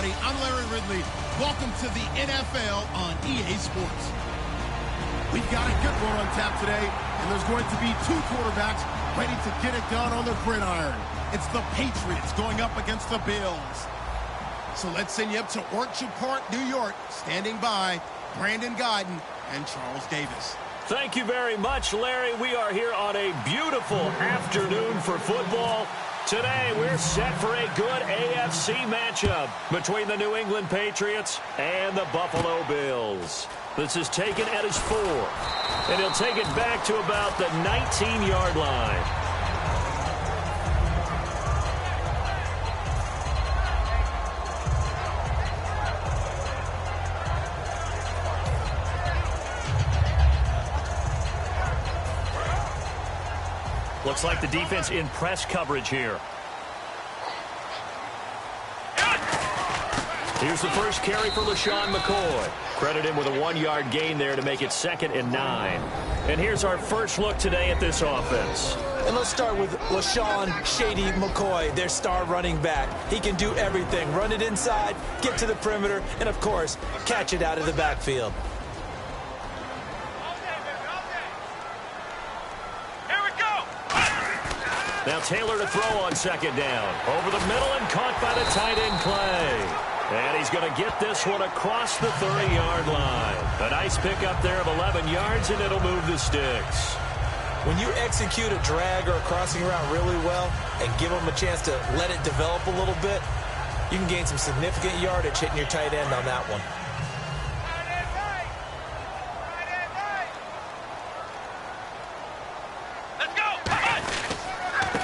everybody. I'm Larry Ridley. Welcome to the NFL on EA Sports. We've got a good one on tap today, and there's going to be two quarterbacks ready to get it done on the gridiron. It's the Patriots going up against the Bills. So let's send you up to Orchard Park, New York. Standing by, Brandon Guyton and Charles Davis. Thank you very much, Larry. We are here on a beautiful afternoon for football. Today, we're set for a good AFC matchup between the New England Patriots and the Buffalo Bills. This is taken at his 4, and he'll take it back to about the 19-yard line. Looks like the defense in press coverage here. Here's the first carry for LaShawn McCoy. Credit him with a 1-yard gain there to make it 2nd and 9. And here's our first look today at this offense. And let's start with LaShawn Shady McCoy, their star running back. He can do everything. Run it inside, get to the perimeter, and, of course, catch it out of the backfield. Now Taylor to throw on 2nd down. Over the middle and caught by the tight end Clay. And he's going to get this one across the 30-yard line. A nice pickup there of 11 yards, and it'll move the sticks. When you execute a drag or a crossing route really well and give them a chance to let it develop a little bit, you can gain some significant yardage hitting your tight end on that one.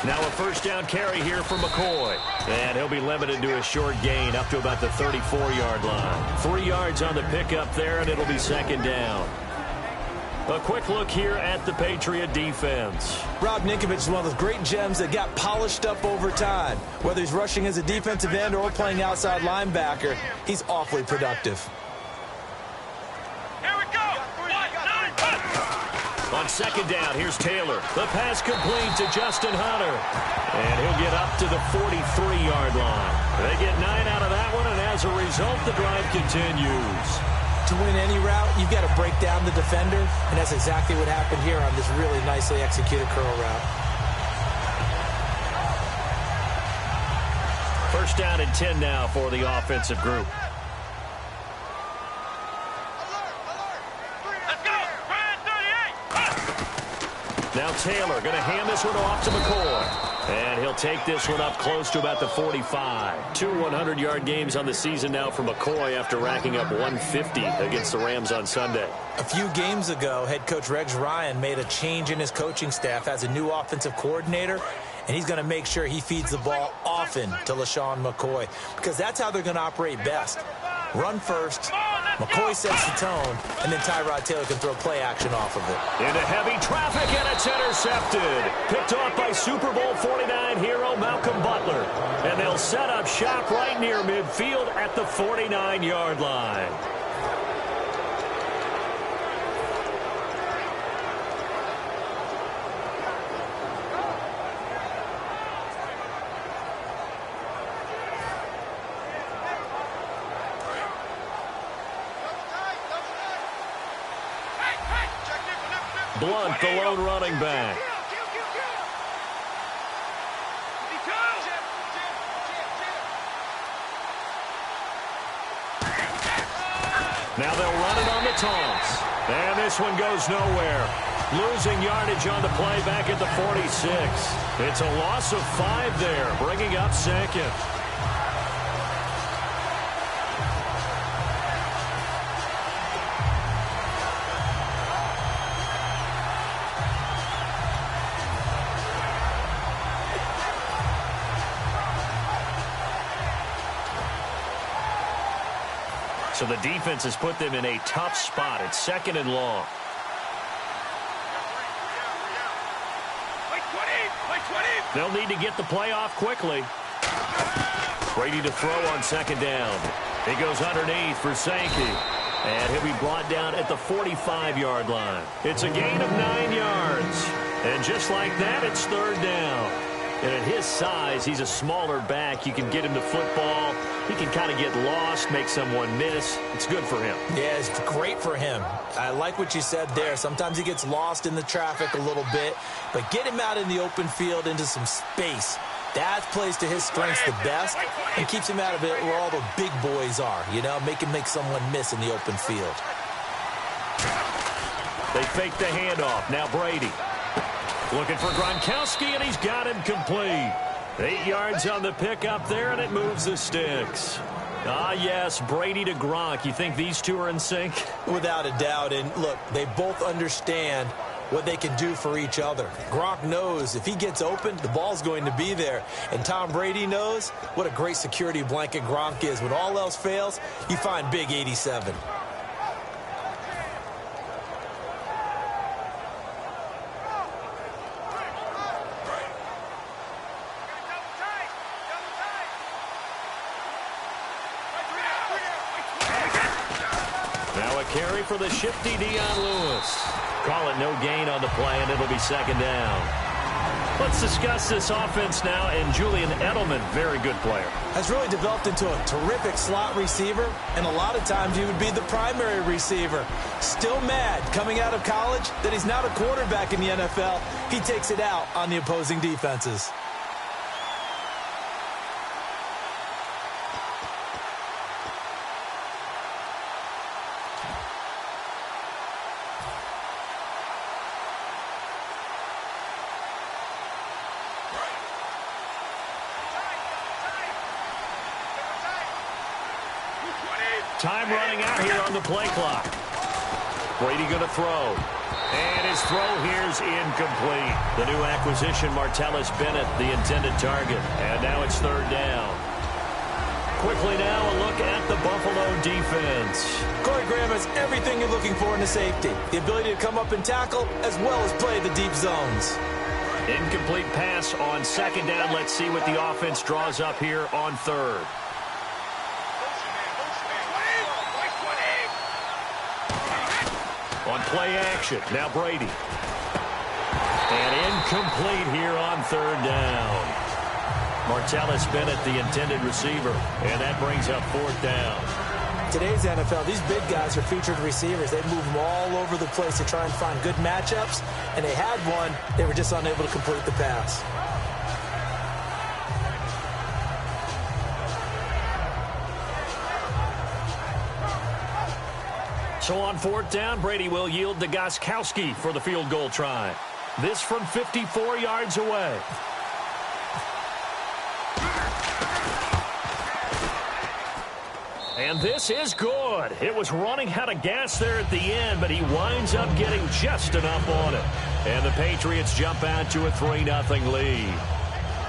Now a first down carry here for McCoy. And he'll be limited to a short gain up to about the 34-yard line. 3 yards on the pickup there, and it'll be 2nd down. A quick look here at the Patriot defense. Rob Ninkovich is one of those great gems that got polished up over time. Whether he's rushing as a defensive end or playing outside linebacker, he's awfully productive. On 2nd down, here's Taylor. The pass complete to Justin Hunter. And he'll get up to the 43-yard line. They get 9 out of that one, and as a result, the drive continues. To win any route, you've got to break down the defender, and that's exactly what happened here on this really nicely executed curl route. First down and 10 now for the offensive group. Now Taylor going to hand this one off to McCoy. And he'll take this one up close to about the 45. 2 100-yard games on the season now for McCoy after racking up 150 against the Rams on Sunday. A few games ago, head coach Rex Ryan made a change in his coaching staff as a new offensive coordinator, and he's going to make sure he feeds the ball often to LaShawn McCoy because that's how they're going to operate best. Run first, McCoy sets the tone, and then Tyrod Taylor can throw play action off of it. Into heavy traffic, and it's intercepted. Picked off by Super Bowl 49 hero Malcolm Butler. And they'll set up shop right near midfield at the 49-yard line. Blunt, the lone running back. Now they'll run it on the toss. And this one goes nowhere. Losing yardage on the play back at the 46. It's a loss of 5 there, bringing up 2nd. So the defense has put them in a tough spot. It's 2nd and long. They'll need to get the play off quickly. Brady to throw on 2nd down. He goes underneath for Sankey. And he'll be brought down at the 45-yard line. It's a gain of 9 yards. And just like that, it's 3rd down. And at his size, he's a smaller back. You can get him the football He can kind of get lost, make someone miss. It's good for him. Yeah, it's great for him. I like what you said there. Sometimes he gets lost in the traffic a little bit, but get him out in the open field into some space. That plays to his strengths the best and keeps him out of it where all the big boys are, you know, make someone miss in the open field. They fake the handoff. Now Brady. Looking for Gronkowski, and he's got him complete. 8 yards on the pickup there, and it moves the sticks. Ah, yes, Brady to Gronk. You think these two are in sync? Without a doubt. And, look, they both understand what they can do for each other. Gronk knows if he gets open, the ball's going to be there. And Tom Brady knows what a great security blanket Gronk is. When all else fails, you find Big 87. Carry for the shifty Dion Lewis. Call it no gain on the play, and it'll be second down. Let's discuss this offense now, and Julian Edelman, very good player. Has really developed into a terrific slot receiver, and a lot of times he would be the primary receiver. Still mad coming out of college that he's not a quarterback in the NFL. He takes it out on the opposing defenses. Time running out here on the play clock. Brady going to throw. And his throw here's incomplete. The new acquisition, Martellus Bennett, the intended target. And now it's third down. Quickly now, a look at the Buffalo defense. Corey Graham has everything you're looking for in a safety. The ability to come up and tackle, as well as play the deep zones. Incomplete pass on second down. Let's see what the offense draws up here on third. On play action, now Brady. And incomplete here on third down. Martellus Bennett, the intended receiver. And that brings up fourth down. Today's NFL, these big guys are featured receivers. They move them all over the place to try and find good matchups. And they had one. They were just unable to complete the pass. So on fourth down, Brady will yield to Gronkowski for the field goal try. This from 54 yards away. And this is good. It was running out of gas there at the end, but he winds up getting just enough on it. And the Patriots jump out to a 3-0 lead.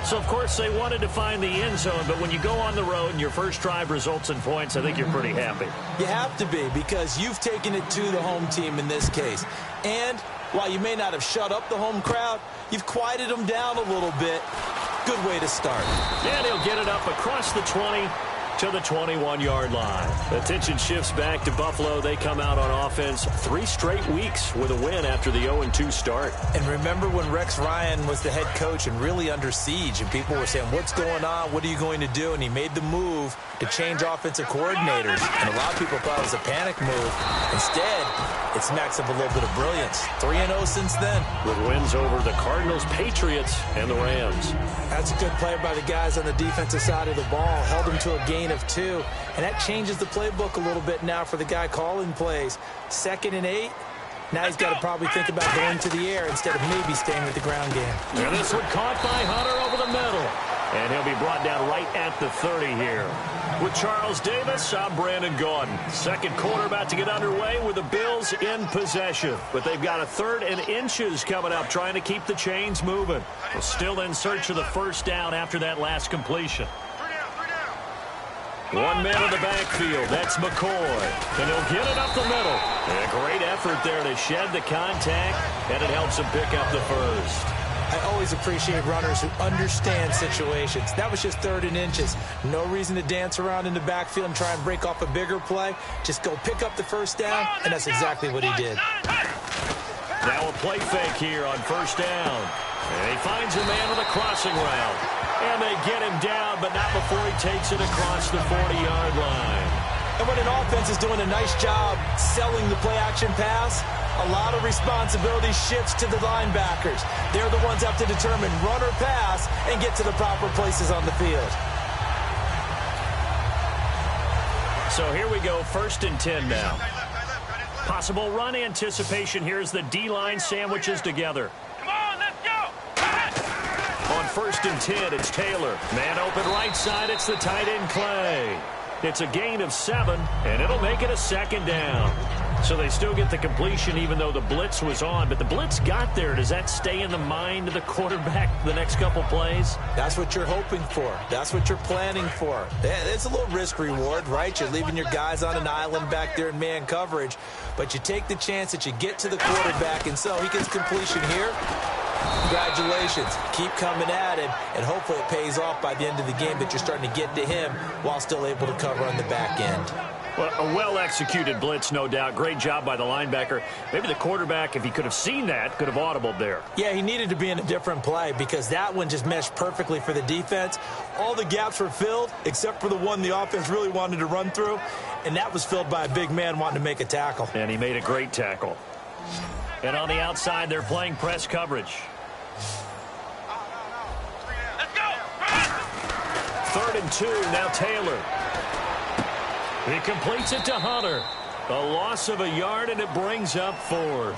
So, of course, they wanted to find the end zone, but when you go on the road and your first drive results in points, I think you're pretty happy. You have to be, because you've taken it to the home team in this case. And while you may not have shut up the home crowd, you've quieted them down a little bit. Good way to start. And he'll get it up across the 20 to the 21-yard line. Attention shifts back to Buffalo. They come out on offense 3 straight weeks with a win after the 0-2 start. And remember when Rex Ryan was the head coach and really under siege, and people were saying, what's going on? What are you going to do? And he made the move to change offensive coordinators. And a lot of people thought it was a panic move. Instead, it smacks up a little bit of brilliance. 3-0 since then. With wins over the Cardinals, Patriots, and the Rams. That's a good play by the guys on the defensive side of the ball. Held them to a gain of 2. And that changes the playbook a little bit now for the guy calling plays. 2nd and 8. Now he's got to probably think about going to the air instead of maybe staying with the ground game. And this one caught by Hunter over the middle. And he'll be brought down right at the 30 here. With Charles Davis, I'm Brandon Gaudin. Second quarter about to get underway with the Bills in possession. But they've got a 3rd and inches coming up, trying to keep the chains moving. We're still in search of the first down after that last completion. 1 man in the backfield. That's McCoy. And he'll get it up the middle. And a great effort there to shed the contact, and it helps him pick up the first. I always appreciate runners who understand situations. That was just 3rd and inches. No reason to dance around in the backfield and try and break off a bigger play. Just go pick up the first down, and that's exactly what he did. Now a play fake here on first down. And he finds a man with a crossing route. And they get him down, but not before he takes it across the 40-yard line. And when an offense is doing a nice job selling the play-action pass, a lot of responsibility shifts to the linebackers. They're the ones that have to determine run or pass and get to the proper places on the field. So here we go, 1st and 10 now. Possible run anticipation. Here's the D-line sandwiches together. Come on, let's go! On 1st and 10, it's Taylor. Man open right side, it's the tight end Clay. It's a gain of 7, and it'll make it a 2nd down. So they still get the completion even though the blitz was on. But the blitz got there. Does that stay in the mind of the quarterback the next couple plays? That's what you're hoping for. That's what you're planning for. It's a little risk reward, right? You're leaving your guys on an island back there in man coverage. But you take the chance that you get to the quarterback, and so he gets completion here. Congratulations. Keep coming at him, and hopefully it pays off by the end of the game that you're starting to get to him while still able to cover on the back end. Well, a well-executed blitz, no doubt. Great job by the linebacker. Maybe the quarterback, if he could have seen that, could have audibled there. Yeah, he needed to be in a different play because that one just meshed perfectly for the defense. All the gaps were filled except for the one the offense really wanted to run through, and that was filled by a big man wanting to make a tackle. And he made a great tackle. And on the outside, they're playing press coverage. Let's go! 3rd and 2, now Taylor. He completes it to Hunter. A loss of a yard, and it brings up 4th.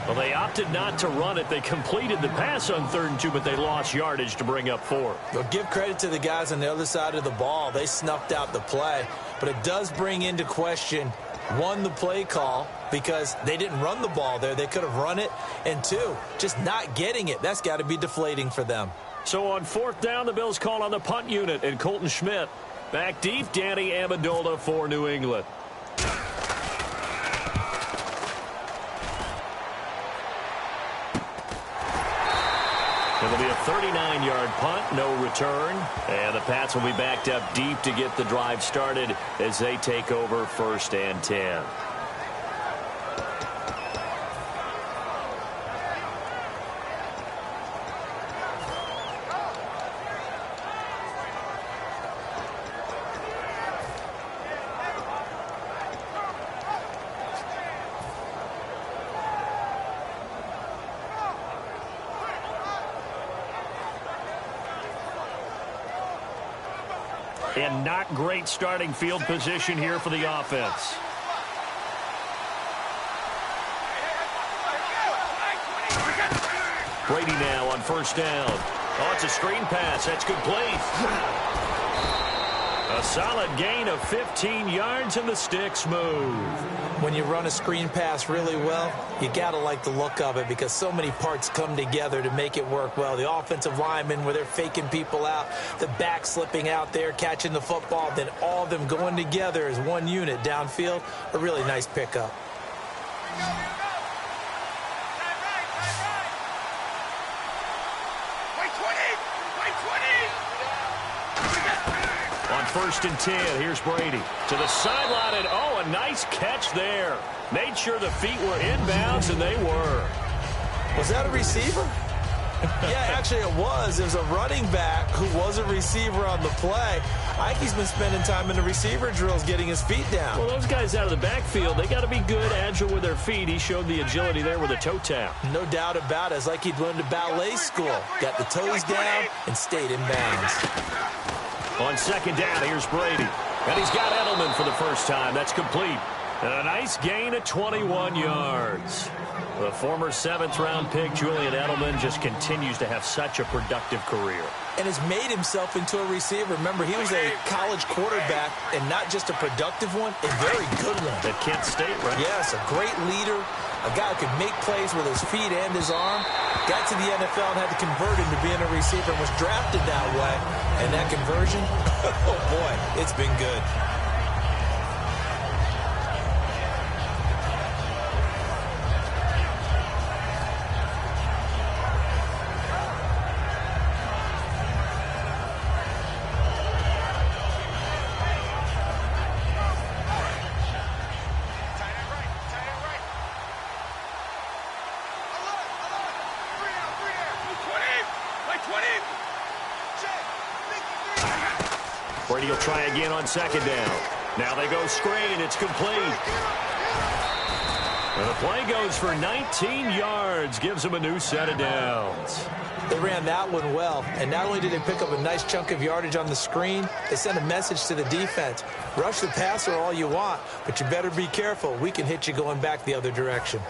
Well, they opted not to run it. They completed the pass on 3rd and 2, but they lost yardage to bring up 4. Well, give credit to the guys on the other side of the ball. They snuffed out the play. But it does bring into question, 1, the play call, because they didn't run the ball there. They could have run it. And 2, just not getting it. That's got to be deflating for them. So on 4th down, the Bills call on the punt unit, and Colton Schmidt. Back deep, Danny Amendola for New England. It'll be a 39-yard punt, no return. And the Pats will be backed up deep to get the drive started as they take over 1st and 10. And not great starting field position here for the offense. Brady now on 1st down. Oh, it's a screen pass. That's complete. A solid gain of 15 yards, and the sticks move. When you run a screen pass really well, you got to like the look of it because so many parts come together to make it work well. The offensive linemen, where they're faking people out, the back slipping out there, catching the football, then all of them going together as one unit downfield, a really nice pickup. On 1st and 10, here's Brady to the sideline, and oh, a nice catch there. Made sure the feet were inbounds, and they were. Was that a receiver? Yeah, actually it was. It was a running back who was a receiver on the play. Ike's been spending time in the receiver drills getting his feet down. Well, those guys out of the backfield, they got to be good, agile with their feet. He showed the agility there with a toe tap. No doubt about it. It's like he'd learned to ballet school. Got the toes down and stayed in bounds. On 2nd down, here's Brady. And he's got Edelman for the first time. That's complete. And a nice gain of 21 yards. The former 7th-round pick, Julian Edelman, just continues to have such a productive career. And has made himself into a receiver. Remember, he was a college quarterback, and not just a productive one, a very good one. At Kent State, right? Yes, a great leader, a guy who could make plays with his feet and his arm. Got to the NFL and had to convert into being a receiver and was drafted that way. And that conversion, oh boy, it's been good. Brady will try again on second down. Now they go screen. It's complete. And the play goes for 19 yards. Gives them a new set of downs. They ran that one well, and not only did they pick up a nice chunk of yardage on the screen, they sent a message to the defense. Rush the passer all you want, but you better be careful. We can hit you going back the other direction.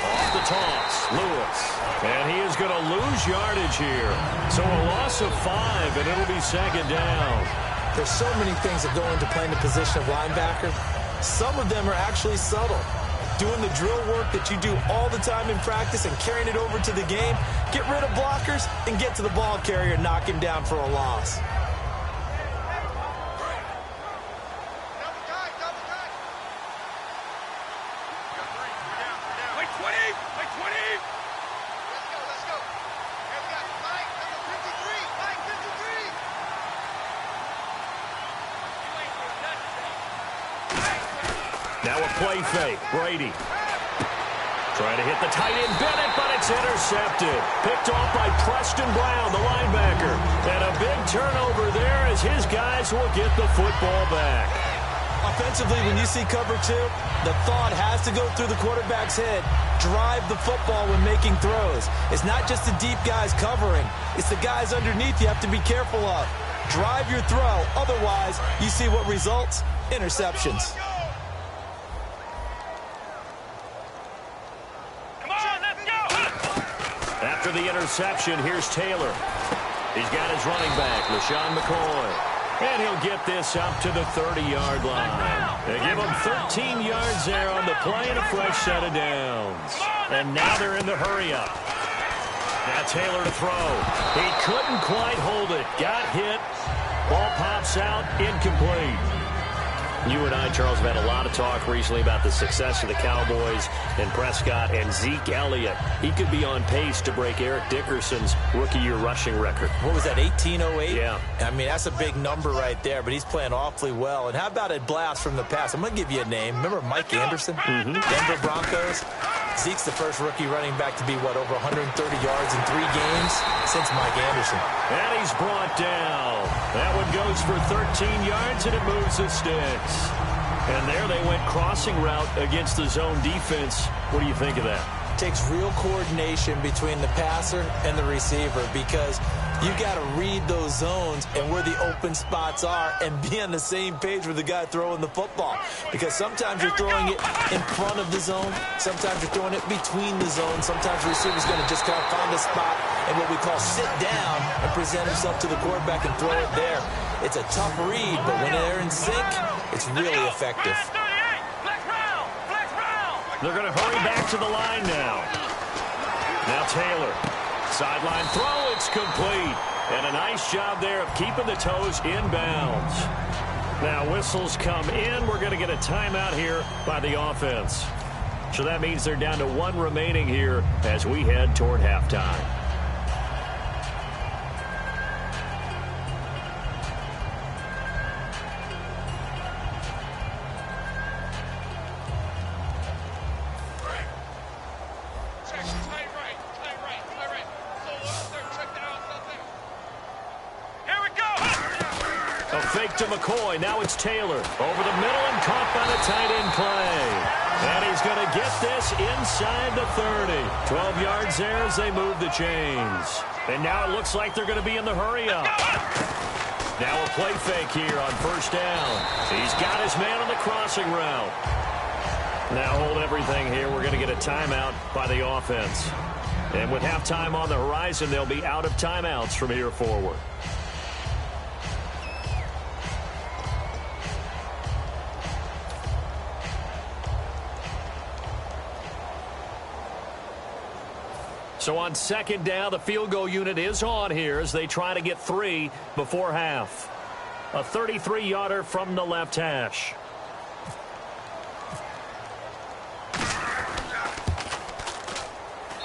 Off the toss, Lewis. And he is going to lose yardage here. So a loss of 5, and it'll be second down. There's so many things that go into playing the position of linebacker. Some of them are actually subtle. Doing the drill work that you do all the time in practice and carrying it over to the game. Get rid of blockers and get to the ball carrier and knock him down for a loss. Now a play fake. Brady. Trying to hit the tight end Bennett, but it's intercepted. Picked off by Preston Brown, the linebacker. And a big turnover there as his guys will get the football back. Offensively, when you see cover 2, the thought has to go through the quarterback's head. Drive the football when making throws. It's not just the deep guys covering. It's the guys underneath you have to be careful of. Drive your throw. Otherwise, you see what results? Interceptions. After the interception, here's Taylor. He's got his running back, LaShawn McCoy. And he'll get this up to the 30-yard line. They give him 13 yards there on the play and a fresh set of downs. And now they're in the hurry-up. Now Taylor to throw. He couldn't quite hold it. Got hit. Ball pops out, incomplete. You and I, Charles, have had a lot of talk recently about the success of the Cowboys and Prescott and Zeke Elliott. He could be on pace to break Eric Dickerson's rookie-year rushing record. What was that, 1808? Yeah. I mean, that's a big number right there, but he's playing awfully well. And how about a blast from the pass? I'm going to give you a name. Remember Mike Anderson? Denver Broncos? Zeke's the first rookie running back to be, over 130 yards in 3 games since Mike Anderson. And he's brought down. That one goes for 13 yards, and it moves the sticks. And there they went crossing route against the zone defense. What do you think of that? Takes real coordination between the passer and the receiver because you got to read those zones and where the open spots are and be on the same page with the guy throwing the football. Because sometimes you're throwing it in front of the zone. Sometimes you're throwing it between the zones. Sometimes the receiver's going to just kind of find a spot and what we call sit down and present himself to the quarterback and throw it there. It's a tough read, but when they're in sync, it's really effective. They're going to hurry back to the line now. Now Taylor. Sideline throw, it's complete. And a nice job there of keeping the toes in bounds. Now whistles come in. We're going to get a timeout here by the offense. So that means they're down to 1 remaining here as we head toward halftime. Fake to McCoy. Now it's Taylor. Over the middle and caught by the tight end Clay. And he's going to get this inside the 30. 12 yards there as they move the chains. And now it looks like they're going to be in the hurry-up. Now a play fake here on first down. He's got his man on the crossing route. Now hold everything here. We're going to get a timeout by the offense. And with halftime on the horizon, they'll be out of timeouts from here forward. So on second down, the field goal unit is on here as they try to get 3 before half. A 33-yarder from the left hash.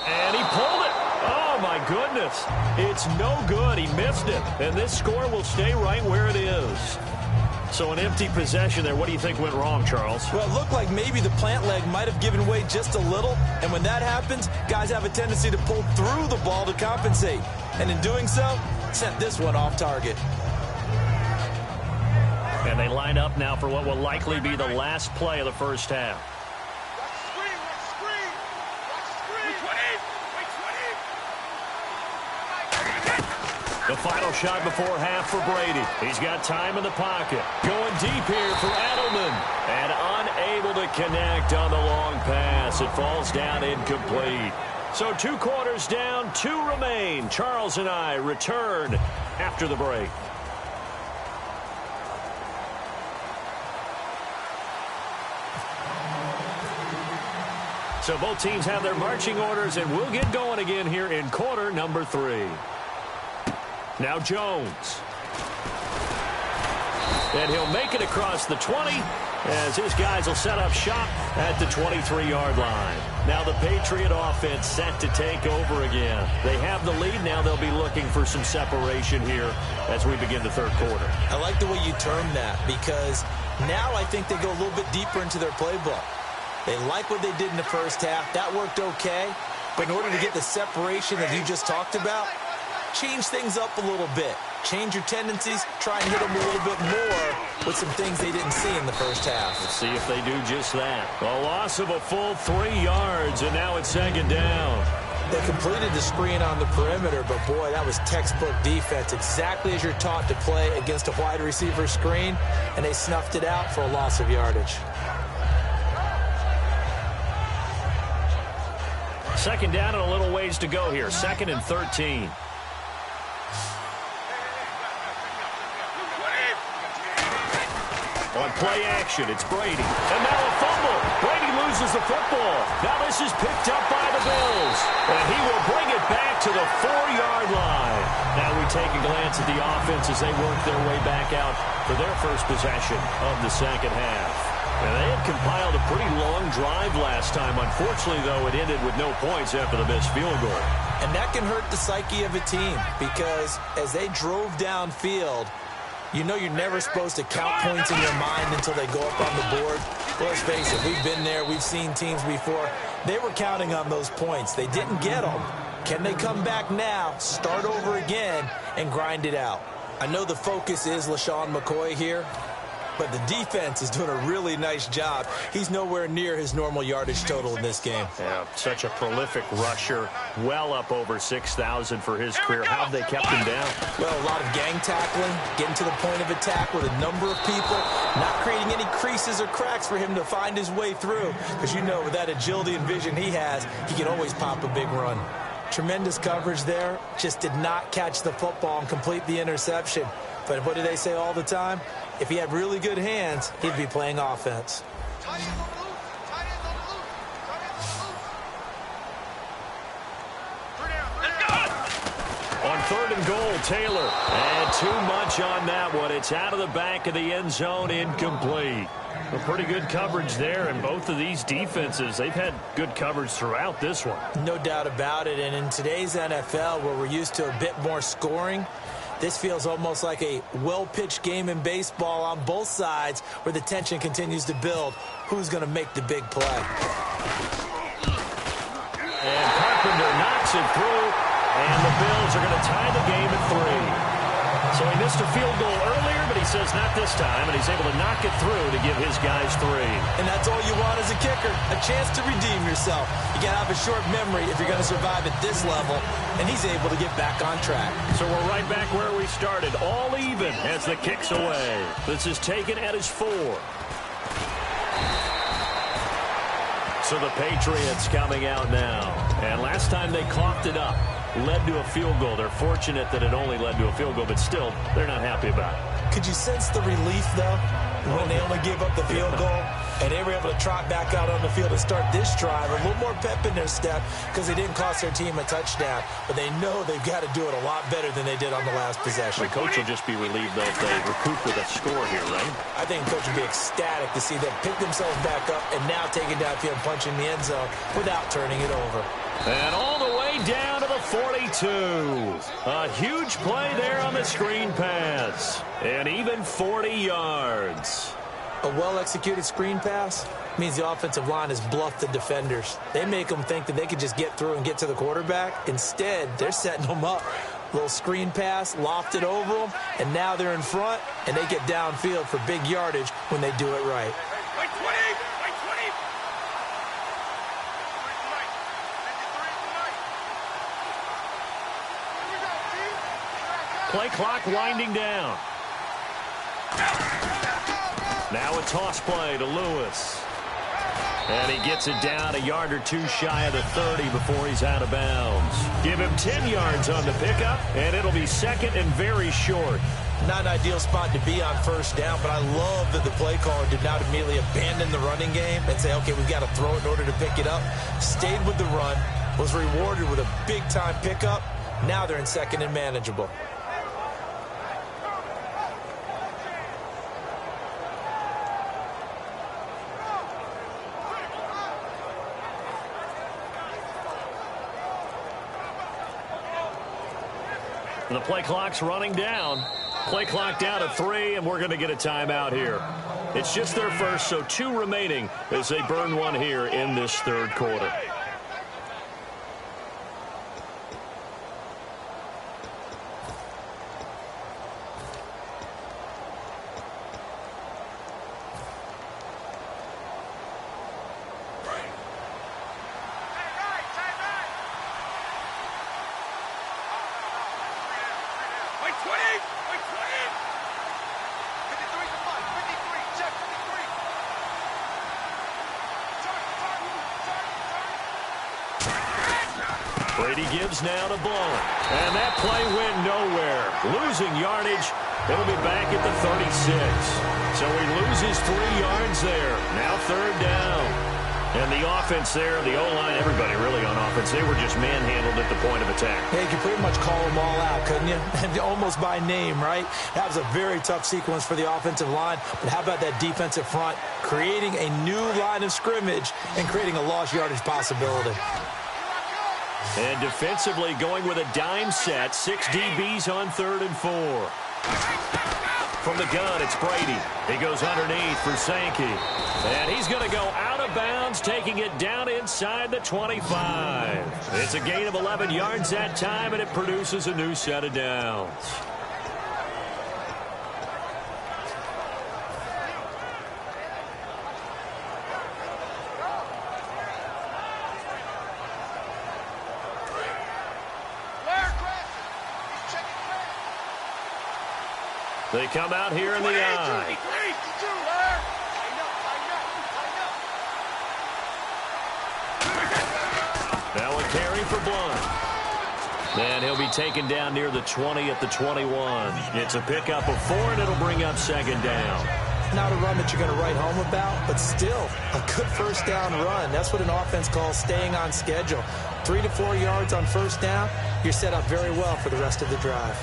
And he pulled it. Oh, my goodness. It's no good. He missed it. And this score will stay right where it is. So an empty possession there. What do you think went wrong, Charles? Well, it looked like maybe the plant leg might have given way just a little. And when that happens, guys have a tendency to pull through the ball to compensate. And in doing so, sent this one off target. And they line up now for what will likely be the last play of the first half. The final shot before half for Brady. He's got time in the pocket. Going deep here for Edelman. And unable to connect on the long pass. It falls down incomplete. So 2 quarters down, 2 remain. Charles and I return after the break. So both teams have their marching orders, and we'll get going again here in quarter number 3. Now Jones. And he'll make it across the 20 as his guys will set up shop at the 23-yard line. Now the Patriot offense set to take over again. They have the lead. Now they'll be looking for some separation here as we begin the third quarter. I like the way you term that because now I think they go a little bit deeper into their playbook. They like what they did in the first half. That worked okay. But in order to get the separation that you just talked about, change things up a little bit. Change your tendencies. Try and hit them a little bit more with some things they didn't see in the first half. Let's see if they do just that. A loss of a full 3 yards, and now it's second down. They completed the screen on the perimeter, but boy, that was textbook defense. Exactly as you're taught to play against a wide receiver screen, and they snuffed it out for a loss of yardage. Second down and a little ways to go here. 2nd and 13. On play action, it's Brady. And now a fumble. Brady loses the football. Now this is picked up by the Bills. And he will bring it back to the 4-yard line. Now we take a glance at the offense as they work their way back out for their first possession of the second half. And they had compiled a pretty long drive last time. Unfortunately, though, it ended with no points after the missed field goal. And that can hurt the psyche of a team because as they drove downfield, you know you're never supposed to count points in your mind until they go up on the board. Well, let's face it, we've been there. We've seen teams before. They were counting on those points. They didn't get them. Can they come back now, start over again, and grind it out? I know the focus is LaShawn McCoy here, but the defense is doing a really nice job. He's nowhere near his normal yardage total in this game. Yeah, such a prolific rusher, well up over 6,000 for his career. How have they kept him down? Well, a lot of gang tackling, getting to the point of attack with a number of people, not creating any creases or cracks for him to find his way through. Because you know, with that agility and vision he has, he can always pop a big run. Tremendous coverage there, just did not catch the football and complete the interception. But what do they say all the time? If he had really good hands, he'd be playing offense. On 3rd and goal, Taylor. And too much on that one. It's out of the back of the end zone, incomplete. A pretty good coverage there, and both of these defenses, they've had good coverage throughout this one. No doubt about it, and in today's NFL, where we're used to a bit more scoring, this feels almost like a well-pitched game in baseball on both sides where the tension continues to build. Who's going to make the big play? And Carpenter knocks it through, and the Bills are going to tie the game at 3. So he missed a field goal earlier, but he says not this time, and he's able to knock it through to give his guys 3. And that's all you want as a kicker, a chance to redeem yourself. You got to have a short memory if you're going to survive at this level, and he's able to get back on track. So we're right back where we started, all even as the kick's away. This is taken at his 4. So the Patriots coming out now. And last time they coughed it up, led to a field goal. They're fortunate that it only led to a field goal, but still, they're not happy about it. Could you sense the relief, though, when they only gave up the field goal? And they were able to trot back out on the field and start this drive. A little more pep in their step because they didn't cost their team a touchdown. But they know they've got to do it a lot better than they did on the last possession. The coach will just be relieved, though, if they recoup with a score here, right? I think the coach will be ecstatic to see them pick themselves back up and now take it downfield and punch in the end zone without turning it over. And all the way down to the 42. A huge play there on the screen pass. And even 40 yards. A well-executed screen pass means the offensive line has bluffed the defenders. They make them think that they can just get through and get to the quarterback. Instead, they're setting them up. Little screen pass, lofted over them, and now they're in front, and they get downfield for big yardage when they do it right. Wait 20! Wait 20! Play clock winding down. Now a toss play to Lewis. And he gets it down a yard or two shy of the 30 before he's out of bounds. Give him 10 yards on the pickup, and it'll be second and very short. Not an ideal spot to be on first down, but I love that the play caller did not immediately abandon the running game and say, okay, we've got to throw it in order to pick it up. Stayed with the run, was rewarded with a big-time pickup. Now they're in second and manageable. The play clock's running down. Play clock down to 3, and we're going to get a timeout here. It's just their first, so 2 remaining as they burn one here in this third quarter. Brady gives now to Blount. And that play went nowhere. Losing yardage. It'll be back at the 36. So he loses 3 yards there. Now third down. And the offense there, the O-line, everybody really on offense, they were just manhandled at the point of attack. Yeah, you could pretty much call them all out, couldn't you? And almost by name, right? That was a very tough sequence for the offensive line. But how about that defensive front creating a new line of scrimmage and creating a lost yardage possibility? And defensively going with a dime set. 6 DBs on 3rd and 4. From the gun, it's Brady. He goes underneath for Sankey. And he's going to go out of bounds, taking it down inside the 25. It's a gain of 11 yards that time, and it produces a new set of downs. They come out here in the eye. Now a carry for Blount. And he'll be taken down near the 20 at the 21. It's a pickup of 4, and it'll bring up second down. Not a run that you're going to write home about, but still a good first down run. That's what an offense calls staying on schedule. 3 to 4 yards on first down, you're set up very well for the rest of the drive.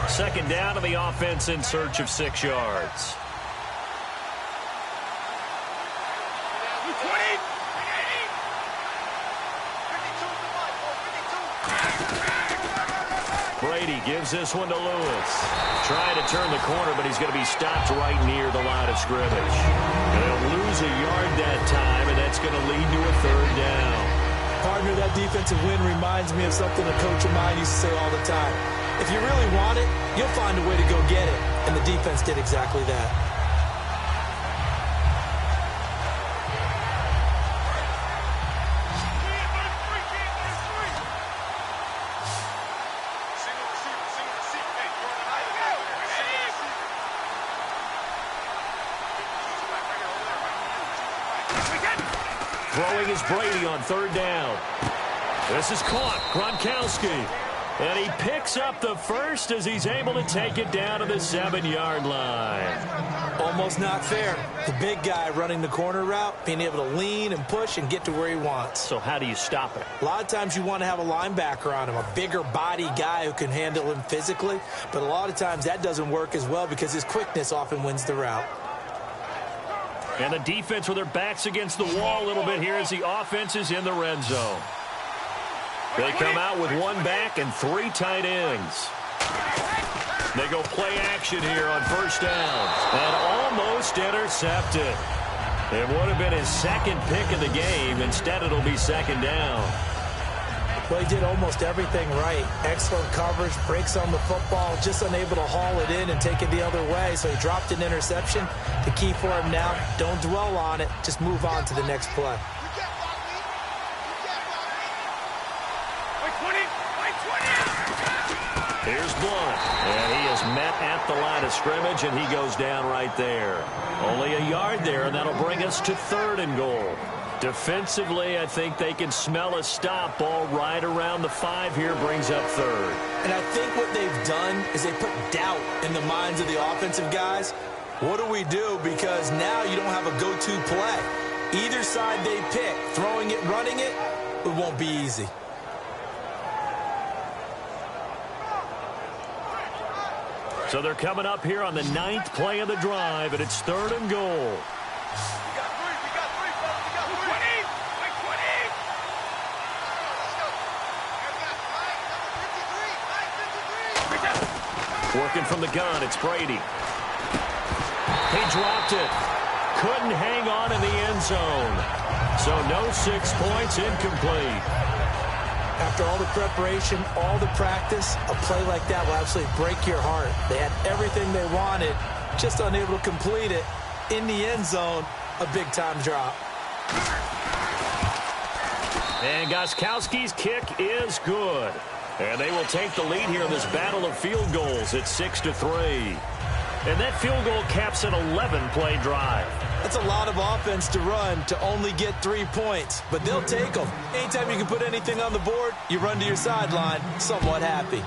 Second down to the offense in search of 6 yards. Brady gives this one to Lewis. Trying to turn the corner, but he's going to be stopped right near the line of scrimmage. And they'll lose a yard that time, and that's going to lead to a third down. Partner, that defensive win reminds me of something a coach of mine used to say all the time. If you really want it, you'll find a way to go get it. And the defense did exactly that. Throwing is Brady on third down. This is caught. Gronkowski. And he picks up the first as he's able to take it down to the 7-yard line. Almost not fair. The big guy running the corner route, being able to lean and push and get to where he wants. So how do you stop it? A lot of times you want to have a linebacker on him, a bigger body guy who can handle him physically. But a lot of times that doesn't work as well because his quickness often wins the route. And the defense with their backs against the wall a little bit here as the offense is in the red zone. They come out with one back and 3 tight ends. They go play action here on first down. And almost intercepted. It would have been his second pick of the game. Instead, it'll be second down. Well, he did almost everything right. Excellent coverage, breaks on the football, just unable to haul it in and take it the other way. So he dropped an interception. The key for him now, don't dwell on it. Just move on to the next play. Here's Blunt, and he is met at the line of scrimmage, and he goes down right there. Only a yard there, and that'll bring us to 3rd and goal. Defensively, I think they can smell a stop. Ball right around the 5 here, brings up 3rd. And I think what they've done is they put doubt in the minds of the offensive guys. What do we do? Because now you don't have a go-to play. Either side they pick, throwing it, running it, it won't be easy. So they're coming up here on the 9th play of the drive, and it's 3rd and goal. Working from the gun, it's Brady. He dropped it. Couldn't hang on in the end zone. So no 6 points, incomplete. After all the preparation, all the practice, a play like that will absolutely break your heart. They had everything they wanted, just unable to complete it. In the end zone, a big-time drop. And Gostkowski's kick is good. And they will take the lead here in this battle of field goals at 6-3. And that field goal caps an 11-play drive. That's a lot of offense to run to only get 3 points, but they'll take them. Anytime you can put anything on the board, you run to your sideline somewhat happy.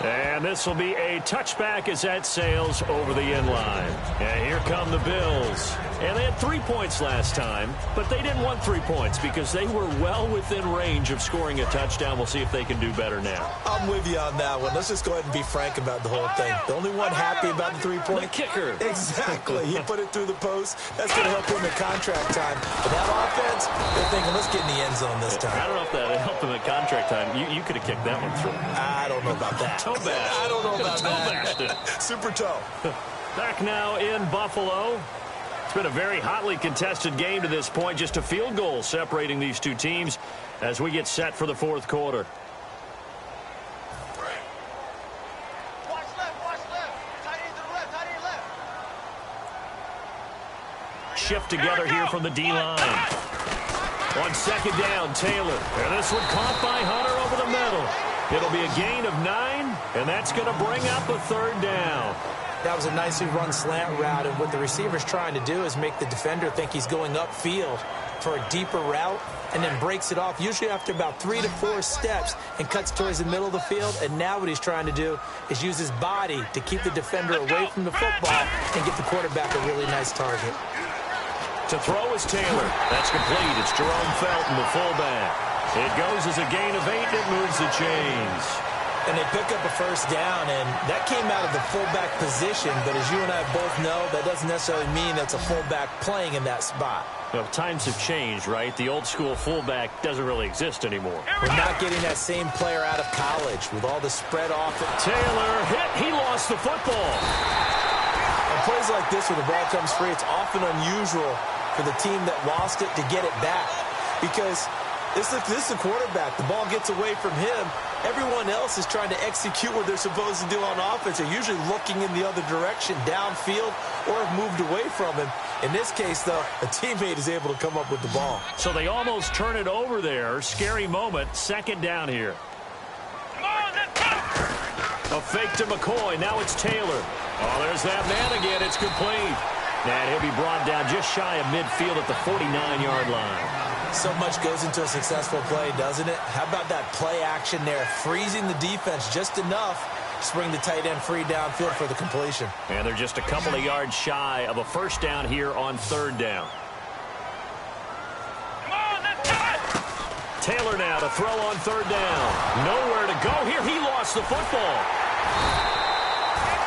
And this will be a touchback as that sails over the end line. And here come the Bills. And they had 3 points last time, but they didn't want 3 points because they were well within range of scoring a touchdown. We'll see if they can do better now. I'm with you on that one. Let's just go ahead and be frank about the whole thing. The only one happy about the 3-point? The kicker. Exactly. He put it through the post. That's going to help him in contract time. But that offense, they're thinking, let's get in the end zone this time. I don't know if that helped him in contract time. You could have kicked that one through. I don't know about that. Toe bash. I don't know about that. Super toe. Back now in Buffalo. It's been a very hotly contested game to this point. Just a field goal separating these two teams as we get set for the 4th quarter. Watch left. Tight end to the left, tight end left. Shift together here from the D-line. On 2nd down, Taylor. And this one caught by Hunter over the middle. It'll be a gain of 9, and that's going to bring up a 3rd down. That was a nicely run slant route, and what the receiver's trying to do is make the defender think he's going upfield for a deeper route and then breaks it off, usually after about 3 to 4 steps, and cuts towards the middle of the field. And now what he's trying to do is use his body to keep the defender away from the football and get the quarterback a really nice target. To throw is Taylor. That's complete. It's Jerome Felton, the fullback. It goes as a gain of 8. It moves the chains. And they pick up a first down, and that came out of the fullback position. But as you and I both know, that doesn't necessarily mean that's a fullback playing in that spot. Well, times have changed, right? The old school fullback doesn't really exist anymore. We're not getting that same player out of college with all the spread off. Taylor hit. He lost the football. On plays like this where the ball comes free, it's often unusual for the team that lost it to get it back. Because this is the quarterback. The ball gets away from him. Everyone else is trying to execute what they're supposed to do on offense. They're usually looking in the other direction, downfield, or have moved away from him. In this case, though, a teammate is able to come up with the ball. So they almost turn it over there. Scary moment. 2nd down here. A fake to McCoy. Now it's Taylor. Oh, there's that man again. It's complete. And he'll be brought down just shy of midfield at the 49-yard line. So much goes into a successful play, doesn't it? How about that play action there? Freezing the defense just enough to bring the tight end free downfield for the completion. And they're just a couple of yards shy of a first down here on 3rd down. Taylor now to throw on 3rd down. Nowhere to go here. He lost the football.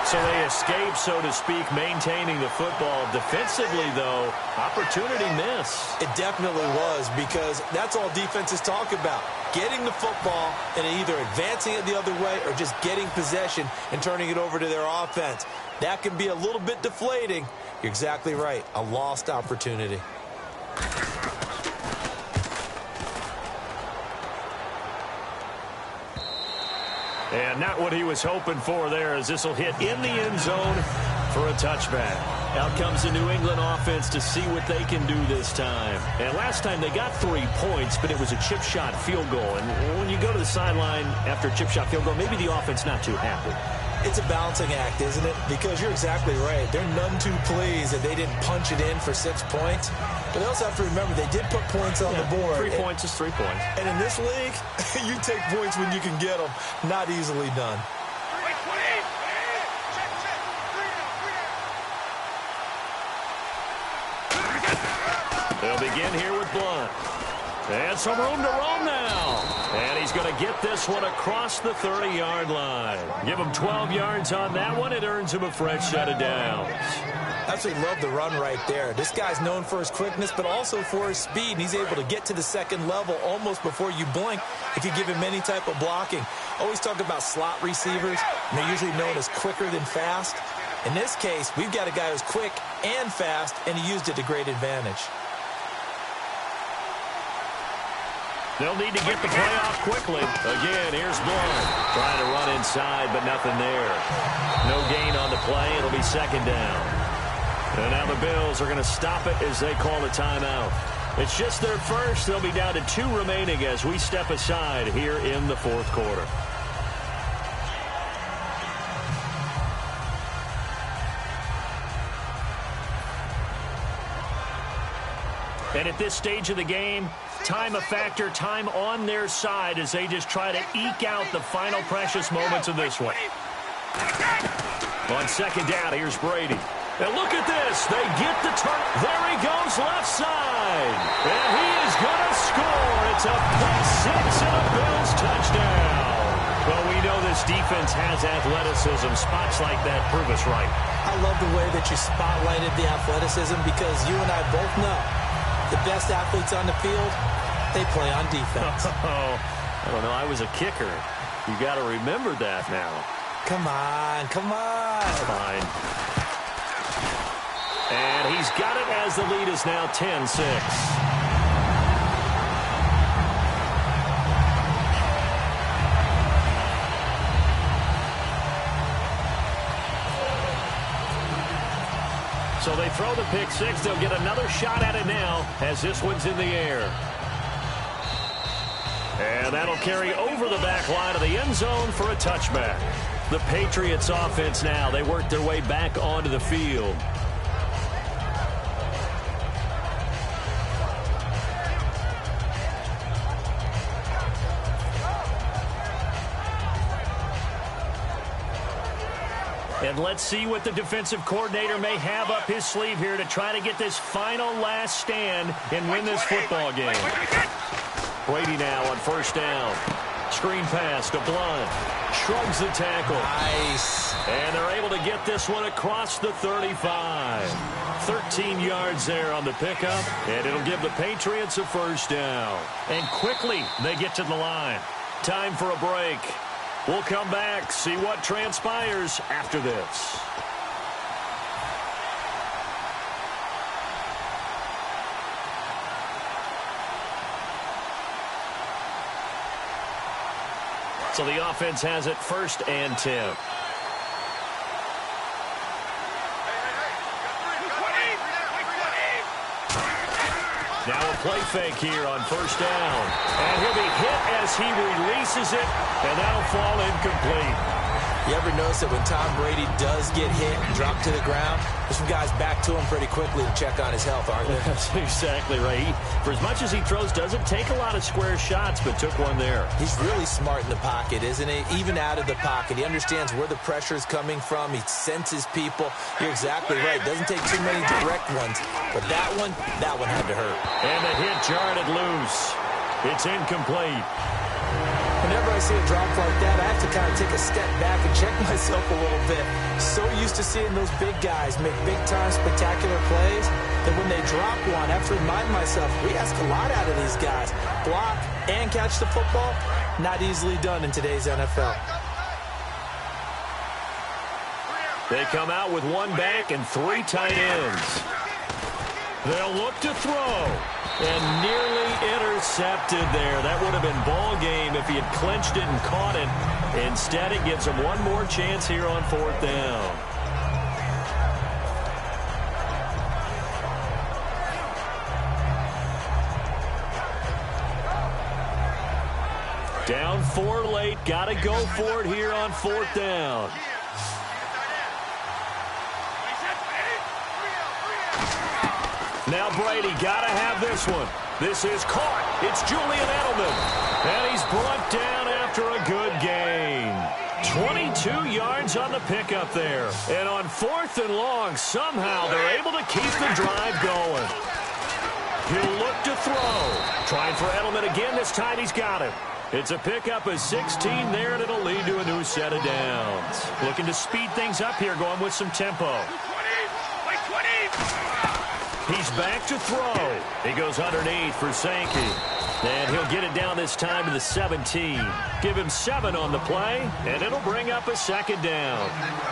So they escape, so to speak, maintaining the football. Defensively, though, opportunity miss. It definitely was, because that's all defenses talk about. Getting the football and either advancing it the other way or just getting possession and turning it over to their offense. That can be a little bit deflating. You're exactly right. A lost opportunity. And not what he was hoping for there, as this will hit in the end zone for a touchback. Out comes the New England offense to see what they can do this time. And last time they got 3 points, but it was a chip shot field goal. And when you go to the sideline after a chip shot field goal, maybe the offense not too happy. It's a balancing act, isn't it? Because you're exactly right. They're none too pleased that they didn't punch it in for 6 points. But they also have to remember they did put points on the board. 3 points is 3 points. And in this league, you take points when you can get them. Not easily done. They'll begin here with Blunt. And some room to roam now. And he's going to get this one across the 30-yard line. Give him 12 yards on that one. It earns him a fresh set of downs. Absolutely love the run right there. This guy's known for his quickness, but also for his speed. And he's able to get to the second level almost before you blink if you give him any type of blocking. Always talk about slot receivers. And they're usually known as quicker than fast. In this case, we've got a guy who's quick and fast, and he used it to great advantage. They'll need to get the play off quickly. Again, here's Blunt. Trying to run inside, but nothing there. No gain on the play. It'll be second down. And now the Bills are going to stop it as they call a timeout. It's just their first. They'll be down to 2 remaining as we step aside here in the fourth quarter. And at this stage of the game, time a factor, time on their side as they just try to eke out the final precious moments of this one. On second down, here's Brady. And look at this. They get the turn. There he goes, left side. And he is going to score. It's a pick 6 and a Bills touchdown. Well, we know this defense has athleticism. Spots like that prove us right. I love the way that you spotlighted the athleticism, because you and I both know the best athletes on the field, they play on defense. Oh, I don't know. I was a kicker. You got to remember that now. Come on, come on. Fine. And he's got it as the lead is now 10-6. So they throw the pick 6. They'll get another shot at it now as this one's in the air. And that'll carry over the back line of the end zone for a touchback. The Patriots offense now, they work their way back onto the field. And let's see what the defensive coordinator may have up his sleeve here to try to get this final last stand and win this football game. Brady now on first down. Screen pass to Blunt. Shrugs the tackle. Nice. And they're able to get this one across the 35. 13 yards there on the pickup, and it'll give the Patriots a first down. And quickly they get to the line. Time for a break. We'll come back, see what transpires after this. So the offense has it first and 10. Now a play fake here on first down. And he'll be hit as he releases it, and that'll fall incomplete. You ever notice that when Tom Brady does get hit and drop to the ground, there's some guys back to him pretty quickly to check on his health, aren't there? That's exactly right. For as much as he throws, doesn't take a lot of square shots, but took one there. He's really smart in the pocket, isn't he? Even out of the pocket. He understands where the pressure is coming from. He senses people. You're exactly right. Doesn't take too many direct ones. But that one had to hurt. And the hit jarred it loose. It's incomplete. Whenever whenever I see a drop like that, I have to kind of take a step back and check myself a little bit. So used to seeing those big guys make big-time spectacular plays that when they drop one, I have to remind myself, we ask a lot out of these guys. Block and catch the football, not easily done in today's NFL. They come out with one back and 3 tight ends. They'll look to throw. And nearly intercepted there. That would have been ball game if he had clinched it and caught it. Instead, it gives him one more chance here on 4th down. Down 4 late. Got to go for it here on 4th down. Now Brady got to have this one. This is caught. It's Julian Edelman. And he's brought down after a good gain. 22 yards on the pickup there. And on 4th and long, somehow they're able to keep the drive going. He'll look to throw. Trying for Edelman again. This time he's got it. It's a pickup of 16 there, and it'll lead to a new set of downs. Looking to speed things up here, going with some tempo. He's back to throw. He goes underneath for Sankey. And he'll get it down this time to the 17. Give him 7 on the play, and it'll bring up a 2nd down.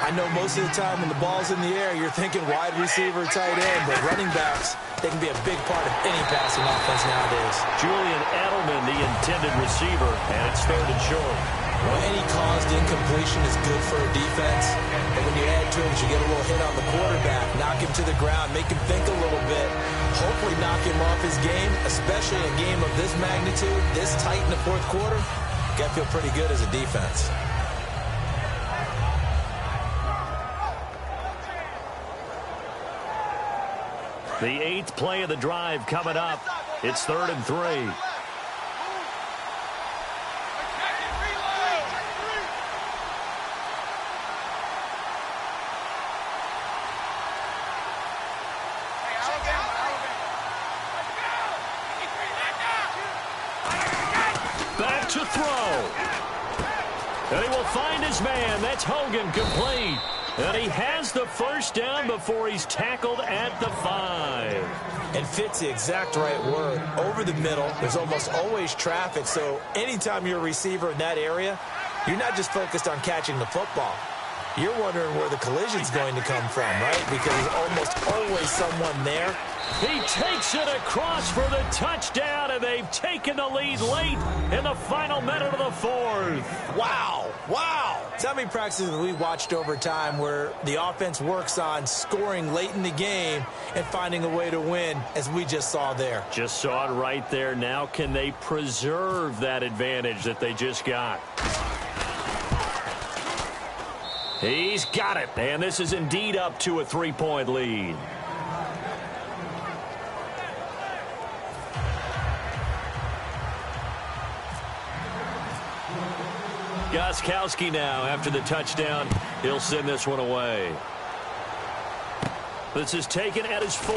I know most of the time when the ball's in the air, you're thinking wide receiver, tight end, but running backs, they can be a big part of any passing offense nowadays. Julian Edelman, the intended receiver, and it's 3rd and short. Well, any caused incompletion is good for a defense. And when you add to it, you get a little hit on the quarterback, knock him to the ground, make him think a little bit, hopefully knock him off his game, especially a game of this magnitude, this tight in the 4th quarter. Got to feel pretty good as a defense. The 8th play of the drive coming up. It's 3rd and 3. Back to throw. And he will find his man. That's Hogan, complete. And he has the 1st down before he's tackled at the 5. And fits the exact right word. Over the middle, there's almost always traffic, so anytime you're a receiver in that area, you're not just focused on catching the football. You're wondering where the collision's going to come from, right? Because there's almost always someone there. He takes it across for the touchdown, and they've taken the lead late in the final minute of the 4th. Wow. Wow. So how many practices have we watched over time where the offense works on scoring late in the game and finding a way to win, as we just saw there? Just saw it right there. Now can they preserve that advantage that they just got? He's got it, and this is indeed up to a 3-point lead. Gostkowski now after the touchdown. He'll send this one away. This is taken at his 4.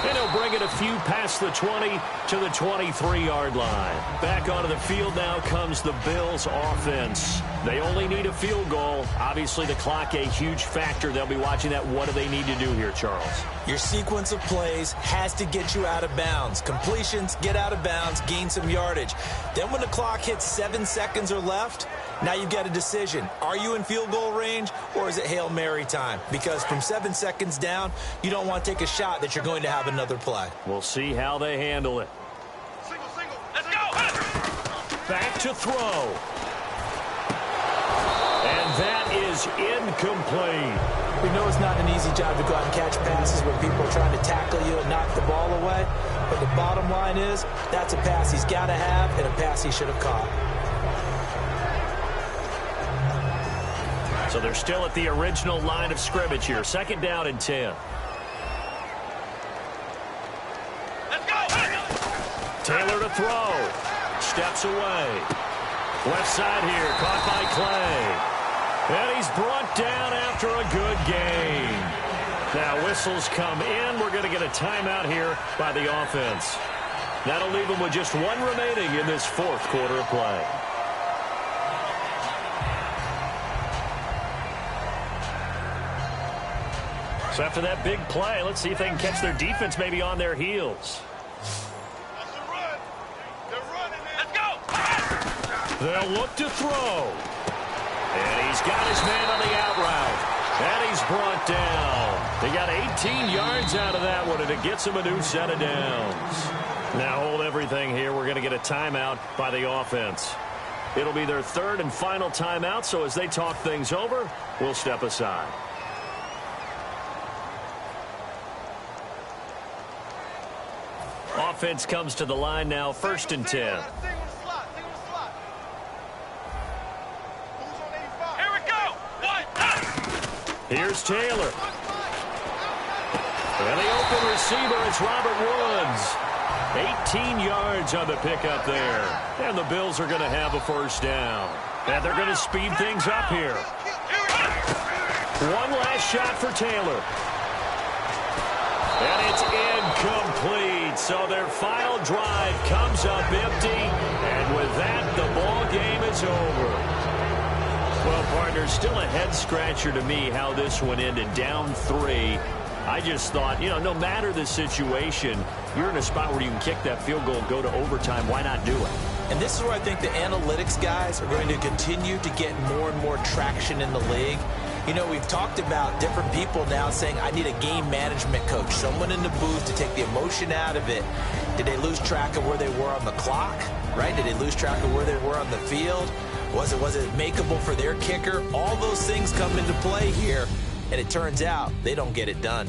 And he'll bring it a few past the 20 to the 23-yard line. Back onto the field now comes the Bills offense. They only need a field goal. Obviously, the clock a huge factor. They'll be watching that. What do they need to do here, Charles? Your sequence of plays has to get you out of bounds. Completions, get out of bounds, gain some yardage. Then when the clock hits 7 seconds or left, now you've got a decision. Are you in field goal range, or is it Hail Mary time? Because from 7 seconds down, you don't want to take a shot that you're going to have another play. We'll see how they handle it. Single. Let's go. Back to throw. And that is incomplete. We know it's not an easy job to go out and catch passes when people are trying to tackle you and knock the ball away. But the bottom line is, that's a pass he's got to have and a pass he should have caught. So they're still at the original line of scrimmage here. 2nd down and 10. Let's go. Taylor to throw. Steps away. Left side here, caught by Clay. And he's brought down after a good game. Now whistles come in. We're going to get a timeout here by the offense. That'll leave them with just one remaining in this fourth quarter of play. So after that big play, let's see if they can catch their defense maybe on their heels. That's a run. They're running it. Let's go. They'll look to throw. And he's got his man on the out route. And he's brought down. They got 18 yards out of that one, and it gets him a new set of downs. Now hold everything here. We're going to get a timeout by the offense. It'll be their third and final timeout, so as they talk things over, we'll step aside. Offense comes to the line now, 1st and 10. Here's Taylor. And the open receiver, it's Robert Woods. 18 yards on the pickup there. And the Bills are going to have a first down. And they're going to speed things up here. One last shot for Taylor. And it's incomplete. So their final drive comes up empty. And with that, the ball game is over. Well, partner, still a head-scratcher to me how this one ended, down 3. I just thought, no matter the situation, you're in a spot where you can kick that field goal and go to overtime. Why not do it? And this is where I think the analytics guys are going to continue to get more and more traction in the league. We've talked about different people now saying, I need a game management coach, someone in the booth to take the emotion out of it. Did they lose track of where they were on the clock, right? Did they lose track of where they were on the field? Was it makeable for their kicker? All those things come into play here, and it turns out they don't get it done.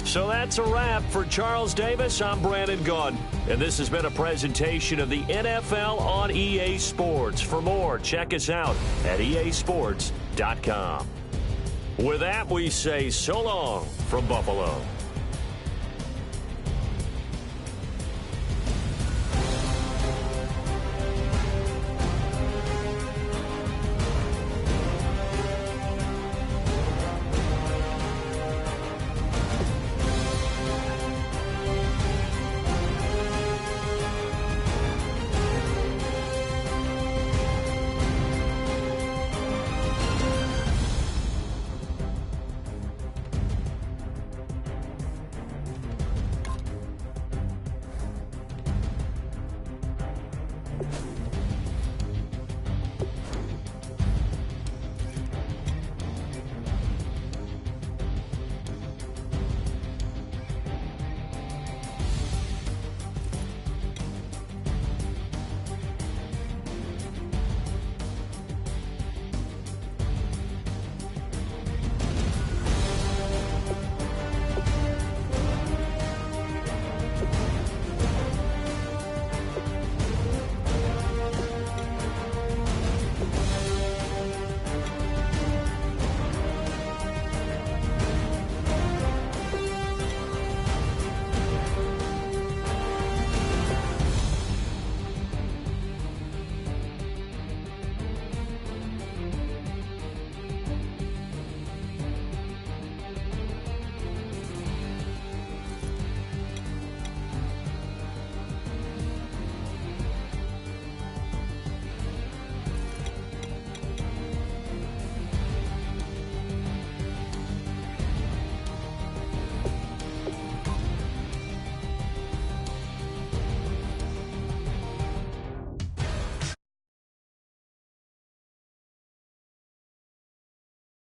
So that's a wrap for Charles Davis. I'm Brandon Gunn. And this has been a presentation of the NFL on EA Sports. For more, check us out at easports.com. With that, we say so long from Buffalo.